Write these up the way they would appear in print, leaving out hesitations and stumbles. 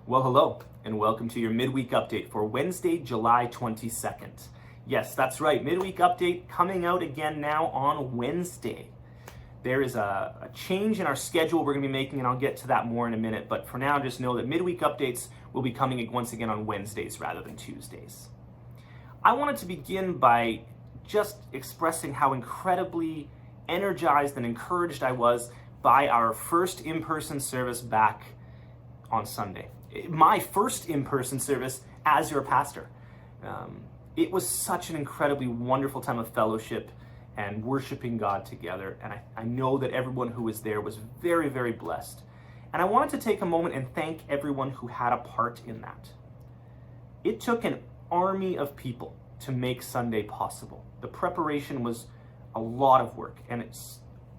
Well, hello, and welcome to your midweek update for Wednesday, July 22nd. Yes, that's right, midweek update coming out again now on Wednesday. There is a change in our schedule we're going to be making, and I'll get to that more in a minute, but for now, just know that midweek updates will be coming once again on Wednesdays rather than Tuesdays. I wanted to begin by just expressing how incredibly energized and encouraged I was by our first in-person service back on Sunday. My first in-person service as your pastor. It was such an incredibly wonderful time of fellowship and worshiping God together, and I know that everyone who was there was very, very blessed. And I wanted to take a moment and thank everyone who had a part in that. It took an army of people to make Sunday possible. The preparation was a lot of work, and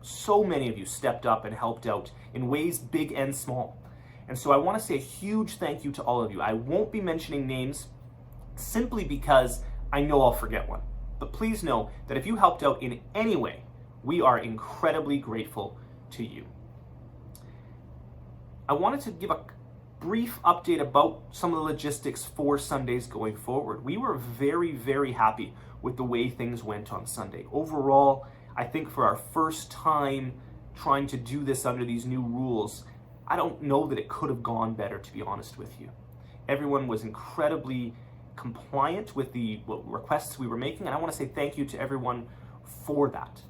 so many of you stepped up and helped out in ways big and small. And so I want to say a huge thank you to all of you. I won't be mentioning names simply because I know I'll forget one. But please know that if you helped out in any way, we are incredibly grateful to you. I wanted to give a brief update about some of the logistics for Sundays going forward. We were very, very happy with the way things went on Sunday. Overall, I think for our first time trying to do this under these new rules, I don't know that it could have gone better, to be honest with you. Everyone was incredibly compliant with the requests we were making, and I want to say thank you to everyone for that.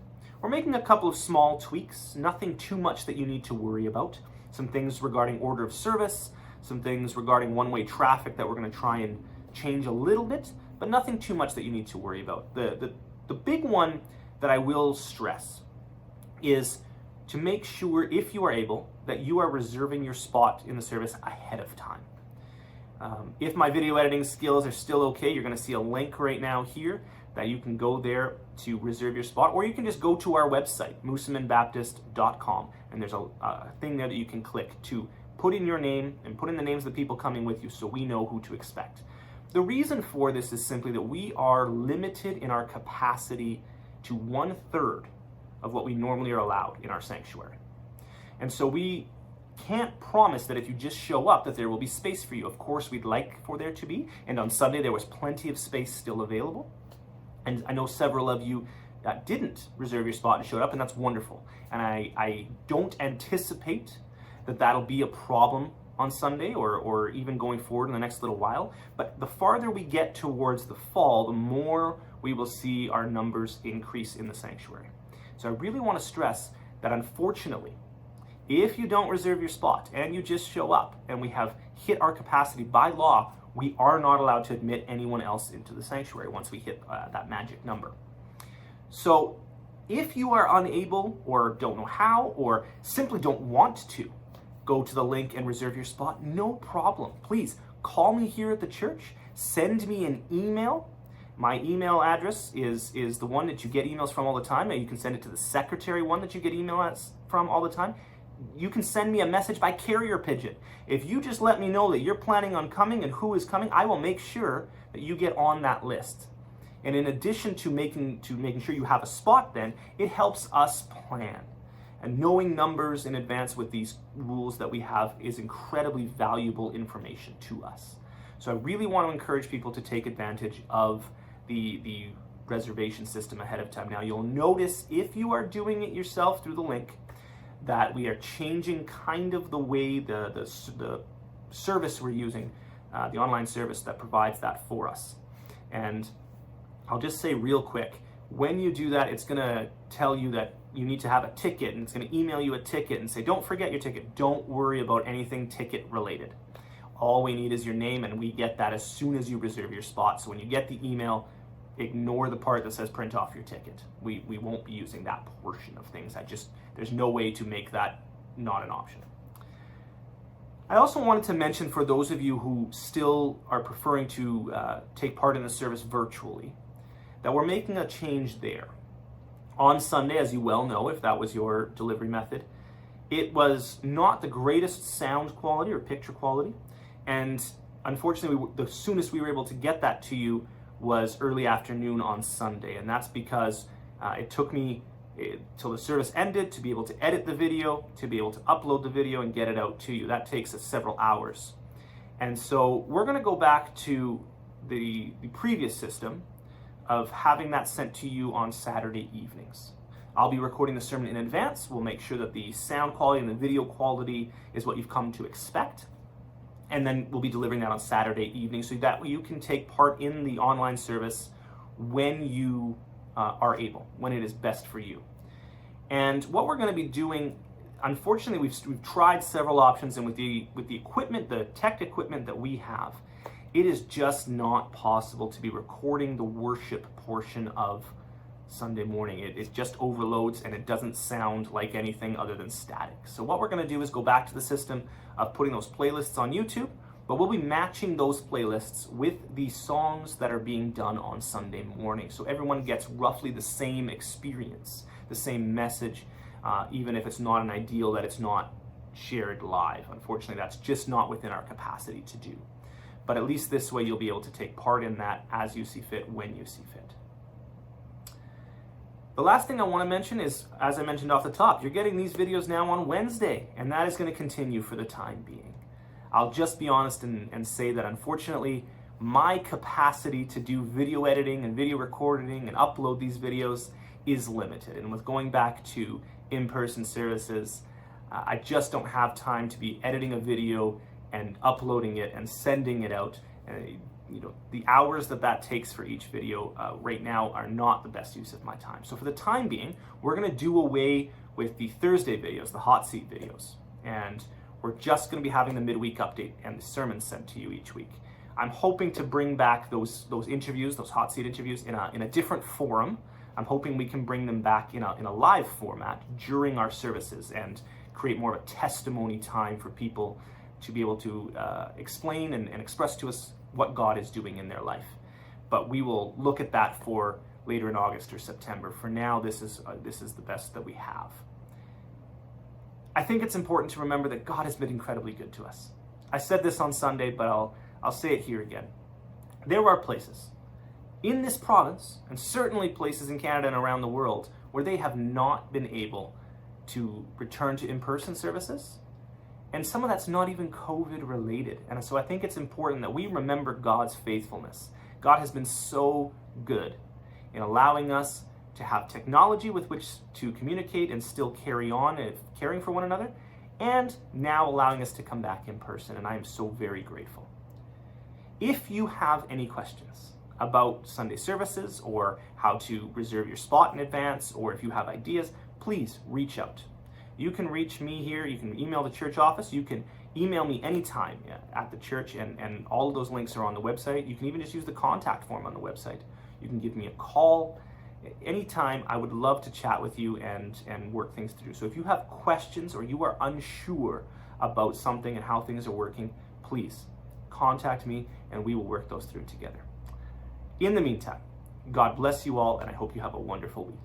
We're making a couple of small tweaks, nothing too much that you need to worry about. Some things regarding order of service, some things regarding one-way traffic that we're going to try and change a little bit, but nothing too much that you need to worry about. The big one that I will stress is to make sure, if you are able, that you are reserving your spot in the service ahead of time. If my video editing skills are still okay, you're going to see a link right now here that you can go there to reserve your spot, or you can just go to our website, moosominbaptist.com, and there's a thing there that you can click to put in your name and put in the names of the people coming with you so we know who to expect. The reason for this is simply that we are limited in our capacity to 1/3 of what we normally are allowed in our sanctuary. And so we can't promise that if you just show up that there will be space for you. Of course, we'd like for there to be, and on Sunday there was plenty of space still available. And I know several of you didn't reserve your spot and showed up, and that's wonderful. And I don't anticipate that that'll be a problem on Sunday or even going forward in the next little while. But the farther we get towards the fall, the more we will see our numbers increase in the sanctuary. So I really want to stress that, unfortunately, if you don't reserve your spot and you just show up and we have hit our capacity by law, we are not allowed to admit anyone else into the sanctuary once we hit that magic number. So if you are unable or don't know how or simply don't want to go to the link and reserve your spot, no problem. Please call me here at the church, send me an email. My email address is the one that you get emails from all the time. You can send it to the secretary one that you get emails from all the time. You can send me a message by carrier pigeon. If you just let me know that you're planning on coming and who is coming, I will make sure that you get on that list. And in addition to making sure you have a spot, then it helps us plan. And knowing numbers in advance with these rules that we have is incredibly valuable information to us. So I really want to encourage people to take advantage of the reservation system ahead of time. Now, you'll notice if you are doing it yourself through the link that we are changing kind of the way the service we're using, the online service that provides that for us. And I'll just say real quick, when you do that, it's going to tell you that you need to have a ticket, and it's going to email you a ticket and say, don't forget your ticket. Don't worry about anything ticket related. All we need is your name, and we get that as soon as you reserve your spot. So when you get the email, ignore the part that says print off your ticket. We won't be using that portion of things. There's no way to make that not an option. I also wanted to mention, for those of you who still are preferring to take part in the service virtually, that we're making a change there. On Sunday, as you well know, if that was your delivery method, it was not the greatest sound quality or picture quality, and unfortunately, the soonest we were able to get that to you was early afternoon on Sunday, and that's because it took me till the service ended to be able to edit the video, to be able to upload the video and get it out to you. That takes us several hours. And so we're going to go back to the previous system of having that sent to you on Saturday evenings. I'll be recording the sermon in advance. We'll make sure that the sound quality and the video quality is what you've come to expect. And then we'll be delivering that on Saturday evening so that you can take part in the online service when you are able, when it is best for you. And what we're going to be doing, unfortunately, we've tried several options, and with the equipment, the tech equipment that we have, it is just not possible to be recording the worship portion of Sunday morning. It just overloads and it doesn't sound like anything other than static. So what we're going to do is go back to the system of putting those playlists on YouTube, but we'll be matching those playlists with the songs that are being done on Sunday morning. So everyone gets roughly the same experience, the same message, even if it's not an ideal that it's not shared live. Unfortunately, that's just not within our capacity to do. But at least this way you'll be able to take part in that as you see fit, when you see fit. The last thing I want to mention is, as I mentioned off the top, you're getting these videos now on Wednesday, and that is going to continue for the time being. I'll just be honest and say that unfortunately, my capacity to do video editing and video recording and upload these videos is limited. And with going back to in-person services, I just don't have time to be editing a video and uploading it and sending it out. The hours that takes for each video right now are not the best use of my time. So for the time being, we're going to do away with the Thursday videos, the hot seat videos, and we're just going to be having the midweek update and the sermons sent to you each week. I'm hoping to bring back those interviews, those hot seat interviews, in a different forum. I'm hoping we can bring them back in a live format during our services and create more of a testimony time for people to be able to explain and express to us what God is doing in their life. But we will look at that for later in August or September. For now, this is the best that we have. I think it's important to remember that God has been incredibly good to us. I said this on Sunday, but I'll say it here again. There are places in this province, and certainly places in Canada and around the world, where they have not been able to return to in-person services. And some of that's not even COVID related. And so I think it's important that we remember God's faithfulness. God has been so good in allowing us to have technology with which to communicate and still carry on and caring for one another, and now allowing us to come back in person. And I am so very grateful. If you have any questions about Sunday services or how to reserve your spot in advance, or if you have ideas, please reach out. You can reach me here. You can email the church office. You can email me anytime at the church, and all of those links are on the website. You can even just use the contact form on the website. You can give me a call anytime. I would love to chat with you and work things through. So if you have questions or you are unsure about something and how things are working, please contact me and we will work those through together. In the meantime, God bless you all, and I hope you have a wonderful week.